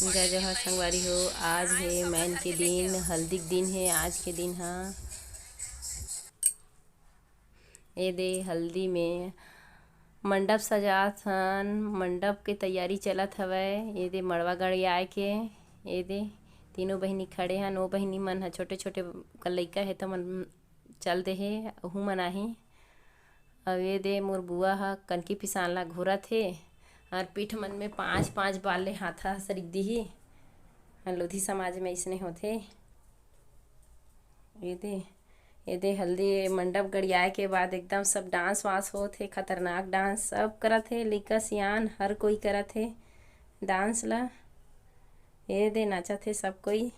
जय जवाहर संगवारी हो। आज है मैन के दिन, हल्दी के दिन है आज के दिन। हाँ, ये दे हल्दी में मंडप सजात हन। मंडप के तैयारी चलत हवै। ये दे मड़वा गाड़ी आए के ये दे तीनों बहिनी खड़े हन। ओ बहिनी मन ह छोटे छोटे लइका है तो मन चल दे है ओहू मन आही। अब ये दे मोर बुआ ह कनकी पिसान ला घोरत हे और पीठ मन में पाँच पाँच बाल ले हाथा सरिक दिही। लोधी समाज में इसने होते। ये दे हल्दी मंडप गड़ियाए के बाद एकदम सब डांस वांस होत हे। खतरनाक डांस सब करत हे, लइका सियान हर कोई करत हे डांस ला। ये दे नाचत हे सब कोई।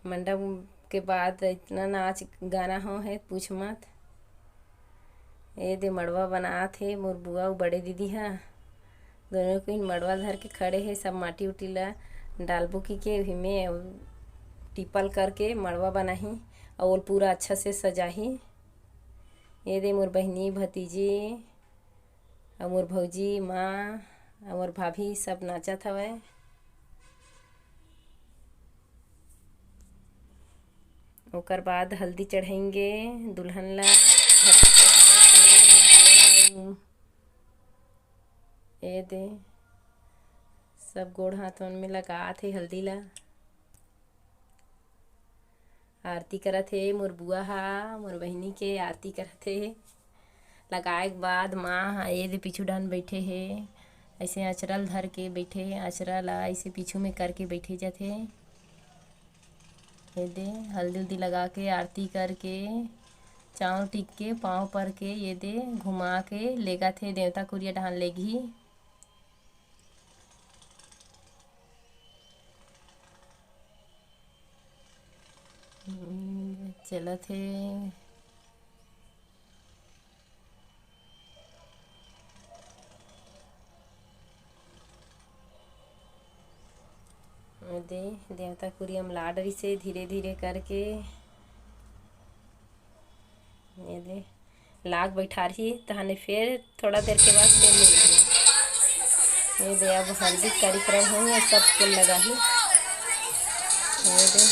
मंडप के बाद इतना नाच गाना हो है पूछ मत। ये दे मड़वा बनात हे मोर बुआ अउ बड़े दीदी हा दोनों कोई मड़वा धर के खड़े है। सब माटी उटी ला डालबो की के में टिपल करके मड़वा बनाही और पूरा अच्छा से सजाही। ये दे मोर बहनी भतीजी और मोर भौजी माँ और मोर भाभी सब नाचत हवै। ओकर बाद हल्दी चढ़ाएंगे दुल्हन ला। ये दे सब गोड़ हाथों में लगात हे हल्दी ला। आरती करत हे मोर बुआ हा मोर बहिनी के आरती करत हे। लगाए के बाद माँ ये दे पीछू डान बैठे हे। ऐसे अचरल धर के बैठे हे। अचरा ला ऐसे पीछू में करके बैठे जाथे। ये दे हल्दी उल्दी लगा के आरती करके चाँव टिक के पाँव पर के ये दे घुमा के लेगा थे देवता कुरिया डाहन लेगी। चलत हे। दे देवता कुरियम लाडरी से धीरे धीरे करके ये दे लाग बैठा रही तहने फिर थोड़ा देर के बाद फिर ले ये दे अब हल्दी कार्यक्रम होंगे सब फूल लगा ही। ये दे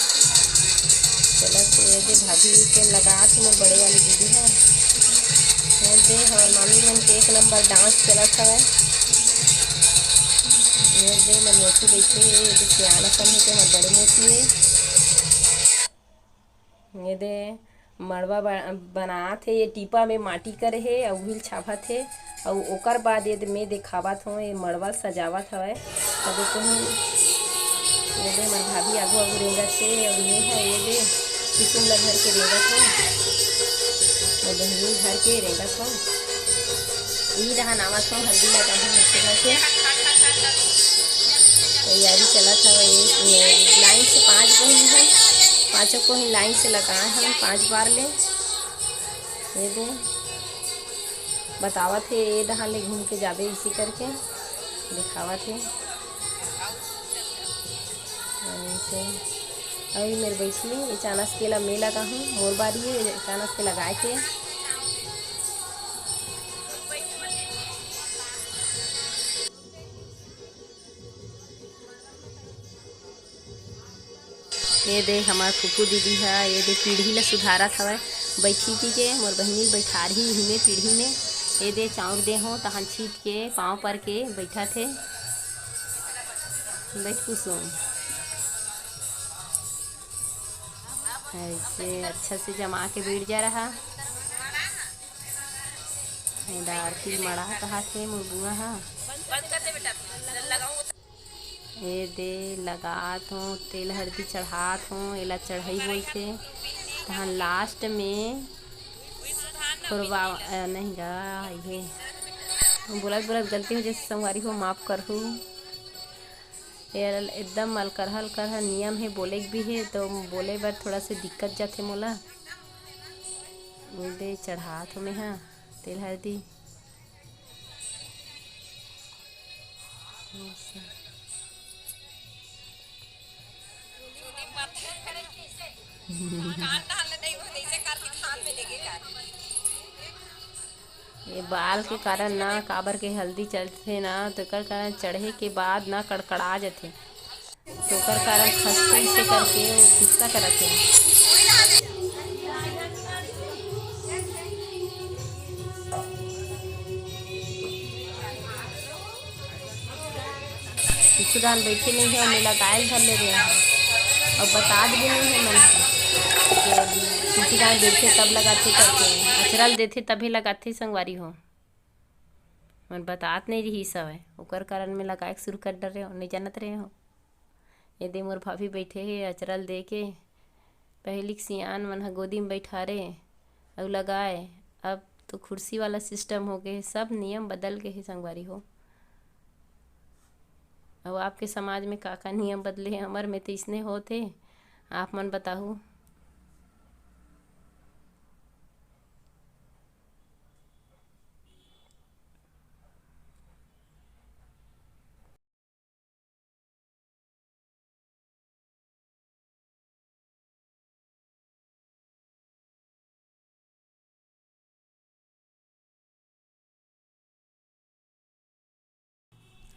चलत ये दे भाभी के लगा थी मोर बड़े वाली दीदी है। ये दे हमार मामी मन के एक नंबर डांस चलत है। ये दे मन मोची बैठे ये दे सियाना सन है के हमार बड़े मोची है। ये दे मड़वा बनात हे। ये टीपा में माटी करे हे और उहिल छापत हे और ओकर बाद ये में दिखावत हो ये मड़वा सजावत हवै। तब को ये दे मन भाभी आगू आगू रेंगत हे और मैं है ये दे किसुम ला घर के रेंगत हो मैं बहनी घर के रेंगत हो। यही रहा नावत हो हल्दी लगा के तैयारी चलत हवै। ये लाइन से 5 बहन है, पाँचों को ही लाइन से लगाए हम 5 बार ले। ये दे बतावत है ये डहां ले घूम के जाबे इसी करके दिखावत है। अभी मेरे बैठी ये चानस के ला मैं लगा हूँ मोर बारी है चानस के लगाए के। ये दे हमार फूफू दीदी है ये दे पीढ़ी ला सुधारत हवै। बैठी थी के मोर बहनी बैठा रही ही में पीढ़ी में। ये दे चाउर दे हो तहन छीट के पाँव पर के बैठा थे बैठ कुसुम ऐसे अच्छा से जमा के बैठ जा रहा। आरती मड़ा कहा थे मोर बुआ हा। ये दे लगात हूँ तेल हल्दी चढ़ात हूँ एला चढ़ाई बोलते तहन लास्ट में खुरवा नहीं गा ये बोलत बोलत गलती हो जैसे संगवारी हो माफ़ करहूँ। एकदम अलकरहल करहा नियम है बोले भी है तो बोले बर थोड़ा से दिक्कत जाते मोला। दे चढ़ात हूँ मैं हाँ तेल हल्दी ये बाल के कारण ना काबर के हल्दी चलथे ना तो एकर कारण चढ़े के बाद ना कड़कड़ा जाथे, तो ओकर कारण खसखस से करके वो गुस्सा करत हे। कुछ दान बैठे नहीं है, मेला गायल धर ले रहे हैं और बतात भी नहीं है मन कि कुछ दान देथे तब लगाथे करके, अचरल देथे तभी लगाथे संगवारी हो, मन बतात नहीं रही सवय ओकर कारण में लगाए शुरू कर डरे हो, नहीं जानत रहे हो। ये दे मोर भाभी बैठे हे अचरल दे के, पहली सियान मन ह गोदी में बैठारे और लगाए, अब तो कुर्सी वाला सिस्टम हो गए, सब नियम बदल गए हे संगवारी हो। अब आपके समाज में का का नियम बदले हैं, हमर में तो इसने होते, आप मन बताहू।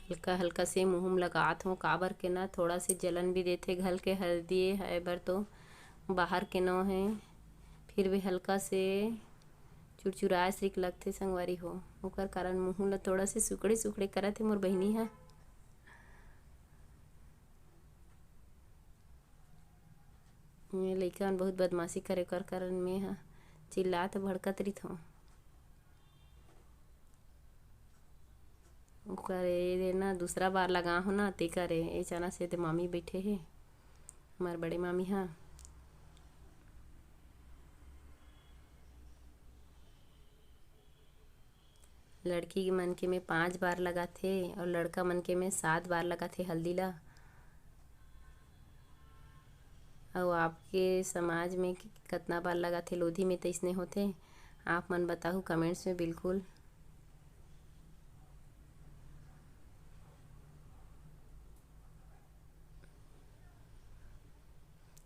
हल्का हल्का से मुँह में लगात हूँ, काबर के ना थोड़ा से जलन भी देथे, घल के हल्दी है बर तो बाहर के नो है, फिर भी हल्का से चुरचुराए सिक लगथे संगवारी हो, ओकर कारण मुँह ला थोड़ा से सुकड़े सुकड़े करत हे मोर बहिनी ह। ये लइका मन बहुत बदमाशी करे ओकर कारण में ह चिल्लात भड़कत रहित हूँ। ओकर ये ना दूसरा बार लगा हो ना ते करे ए चना से ते मामी बैठे हे, हमार बड़े मामी हा। लड़की मन के में 5 बार लगाथे और लड़का मन के में 7 बार लगाथे हल्दी ला। और आपके समाज में कितना बार लगाथे लोधी में तइसने होथे, आप मन बताहू कमेंट्स में बिल्कुल।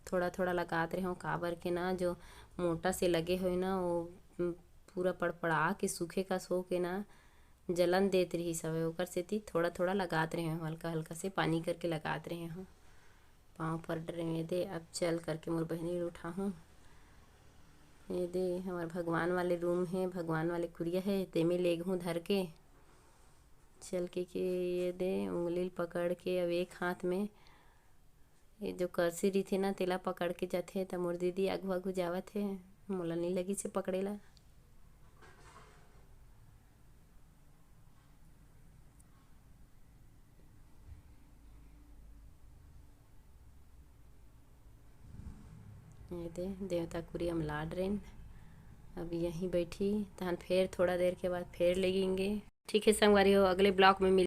थोड़ा थोड़ा लगात रहे हो, काबर के ना जो मोटा से लगे हो ना वो पूरा पड़पड़ा के सूखे का सो के ना जलन देत रही सब, ओकर सेती थोड़ा थोड़ा लगात रहे हो, हल्का हल्का से पानी करके लगात रहे हो। पाँव पर डरे दे, अब चल करके मोर बहनी उठा हूँ। ये दे हमार भगवान वाले रूम है, भगवान वाले कुरिया है, तेमे लेग हूँ धर के चल के ये दे उंगली पकड़ के, अब एक हाथ में ये जो करसी रही ना तेला पकड़ के जाथे, त मोर दीदी आघू आघू जावत हे, मोला नहीं लगी से पकड़ेला। ये दे देवता कुरिया में लाड रेन, अब यहीं बैठी तहन फिर थोड़ा देर के बाद फिर लगेंगे। ठीक है संगवारी हो, अगले ब्लॉग में मिल